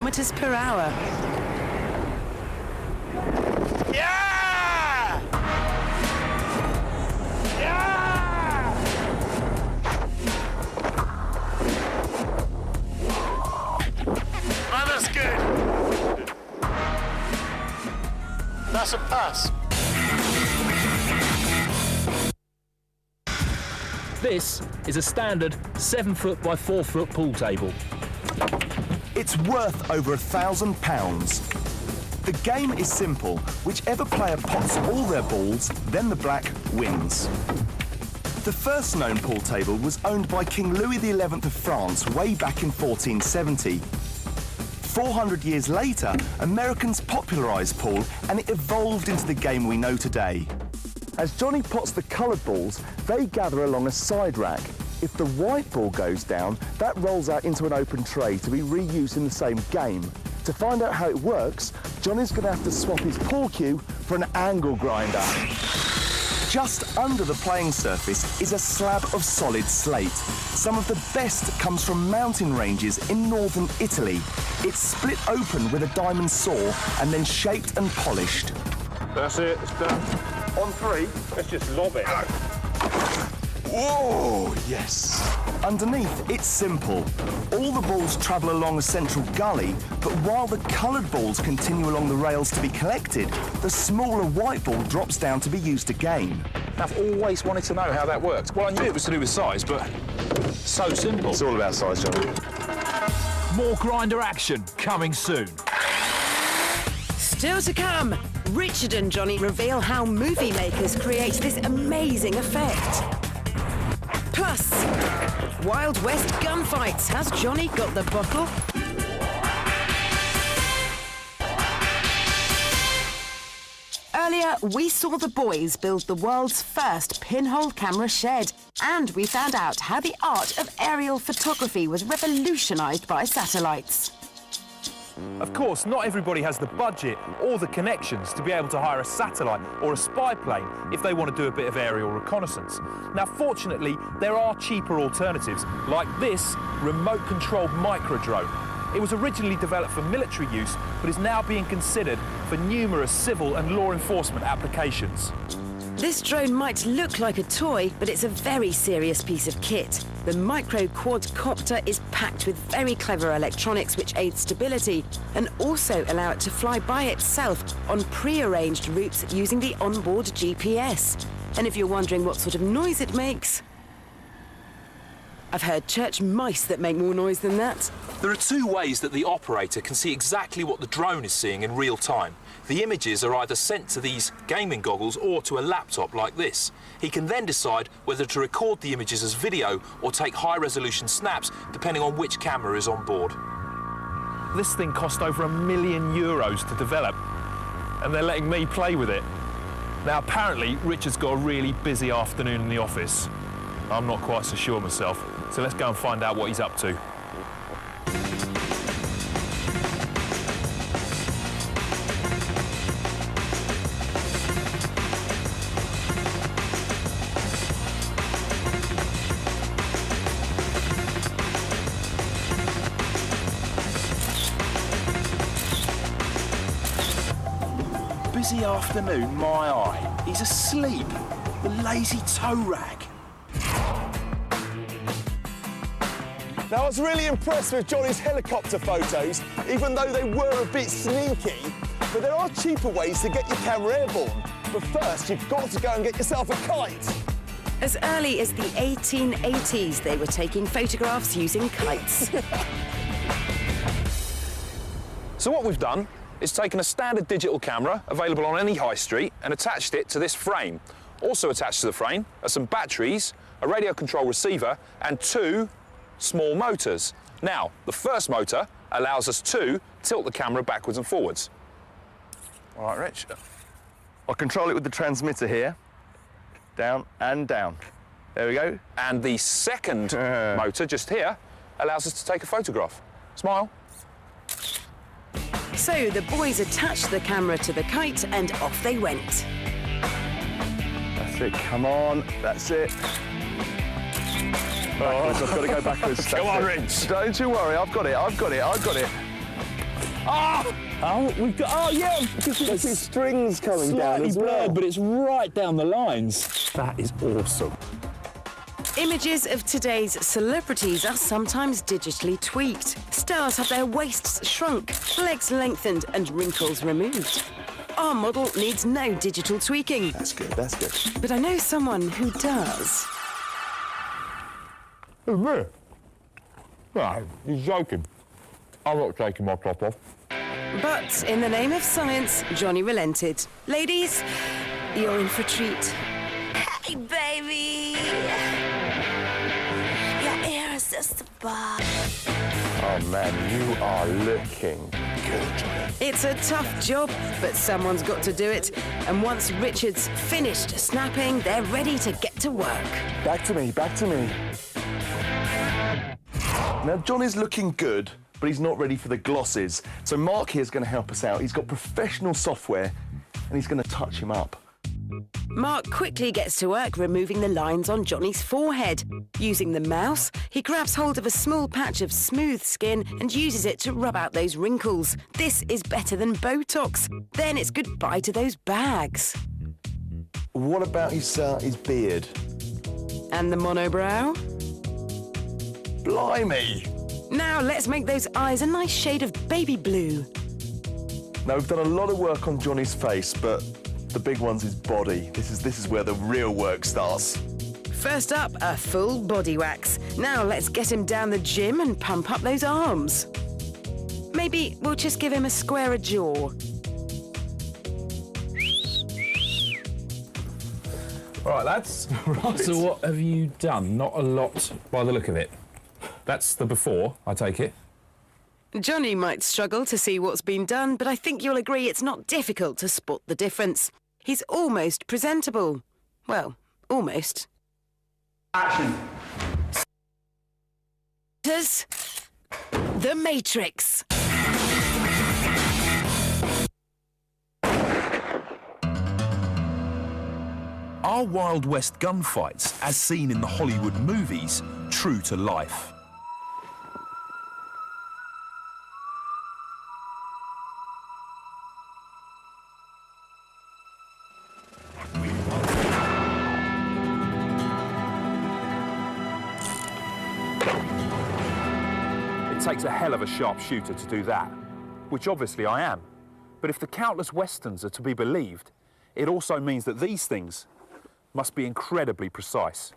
kilometers per hour. Yeah! Yeah! Oh, that's good. That's a pass. This is a standard 7-foot by 4-foot pool table. It's worth over £1,000. The game is simple. Whichever player pots all their balls, then the black wins. The first known pool table was owned by King Louis XI of France way back in 1470. 400 years later, Americans popularised pool and it evolved into the game we know today. As Johnny pots the coloured balls, they gather along a side rack. If the white ball goes down, that rolls out into an open tray to be reused in the same game. To find out how it works, Johnny's going to have to swap his pool cue for an angle grinder. Just under the playing surface is a slab of solid slate. Some of the best comes from mountain ranges in northern Italy. It's split open with a diamond saw and then shaped and polished. That's it, it's done. On 3, let's just lob it. Whoa, yes. Underneath, it's simple. All the balls travel along a central gully, but while the coloured balls continue along the rails to be collected, the smaller white ball drops down to be used again. I've always wanted to know how that works. Well, I knew it was to do with size, but so simple. It's all about size, Johnny. More grinder action coming soon. Still to come, Richard and Johnny reveal how movie makers create this amazing effect. Plus, Wild West gunfights. Has Johnny got the bottle? Earlier, we saw the boys build the world's first pinhole camera shed, and we found out how the art of aerial photography was revolutionised by satellites. Of course, not everybody has the budget or the connections to be able to hire a satellite or a spy plane if they want to do a bit of aerial reconnaissance. Now, fortunately, there are cheaper alternatives, like this remote-controlled micro-drone. It was originally developed for military use, but is now being considered for numerous civil and law enforcement applications. This drone might look like a toy, but it's a very serious piece of kit. The micro quadcopter is packed with very clever electronics which aid stability and also allow it to fly by itself on pre-arranged routes using the onboard GPS. And if you're wondering what sort of noise it makes, I've heard church mice that make more noise than that. There are 2 ways that the operator can see exactly what the drone is seeing in real time. The images are either sent to these gaming goggles or to a laptop like this. He can then decide whether to record the images as video or take high-resolution snaps, depending on which camera is on board. This thing cost over €1 million to develop, and they're letting me play with it. Now, apparently, Richard's got a really busy afternoon in the office. I'm not quite so sure myself, so let's go and find out what he's up to. Busy afternoon, my eye. He's asleep. The lazy toe rag. Now, I was really impressed with Johnny's helicopter photos, even though they were a bit sneaky. But there are cheaper ways to get your camera airborne. But first, you've got to go and get yourself a kite. As early as the 1880s, they were taking photographs using kites. So what we've done is taken a standard digital camera available on any high street and attached it to this frame. Also attached to the frame are some batteries, a radio control receiver and 2 small motors. Now, the first motor allows us to tilt the camera backwards and forwards. All right, Rich. I'll control it with the transmitter here. Down and down. There we go. And the second motor, just here, allows us to take a photograph. Smile. So the boys attached the camera to the kite and off they went. That's it, come on, that's it. Backwards, I've got to go backwards. Come on, Rich. Don't you worry, I've got it. Oh, we've got. Oh, yeah. There's strings coming down Slightly as well. blurred, but it's right down the lines. That is awesome. Images of today's celebrities are sometimes digitally tweaked. Stars have their waists shrunk, legs lengthened and wrinkles removed. Our model needs no digital tweaking, That's good, that's good. but I know someone who does. Who's me? No, you're joking. I'm not taking my top off. But in the name of science, Johnny relented. Ladies, you're in for a treat. Hey, baby. You're irresistible. Oh man, you are looking good, Johnny. It's a tough job, but someone's got to do it. And once Richard's finished snapping, they're ready to get to work. Back to me, back to me. Now, Johnny's looking good, but he's not ready for the glosses. So Mark here's going to help us out. He's got professional software, and he's going to touch him up. Mark quickly gets to work removing the lines on Johnny's forehead. Using the mouse, he grabs hold of a small patch of smooth skin and uses it to rub out those wrinkles. This is better than Botox. Then it's goodbye to those bags. What about his beard? And the monobrow? Blimey! Now let's make those eyes a nice shade of baby blue. Now, we've done a lot of work on Johnny's face, but the big one's his body. This is where the real work starts. First up, a full body wax. Now let's get him down the gym and pump up those arms. Maybe we'll just give him a squarer jaw. All right, lads. So what have you done? Not a lot by the look of it. That's the before, I take it. Johnny might struggle to see what's been done, but I think you'll agree it's not difficult to spot the difference. He's almost presentable. Well, almost. Action. The Matrix. Are Wild West gunfights, as seen in the Hollywood movies, true to life? It takes a hell of a sharpshooter to do that, which obviously I am. But if the countless westerns are to be believed, it also means that these things must be incredibly precise.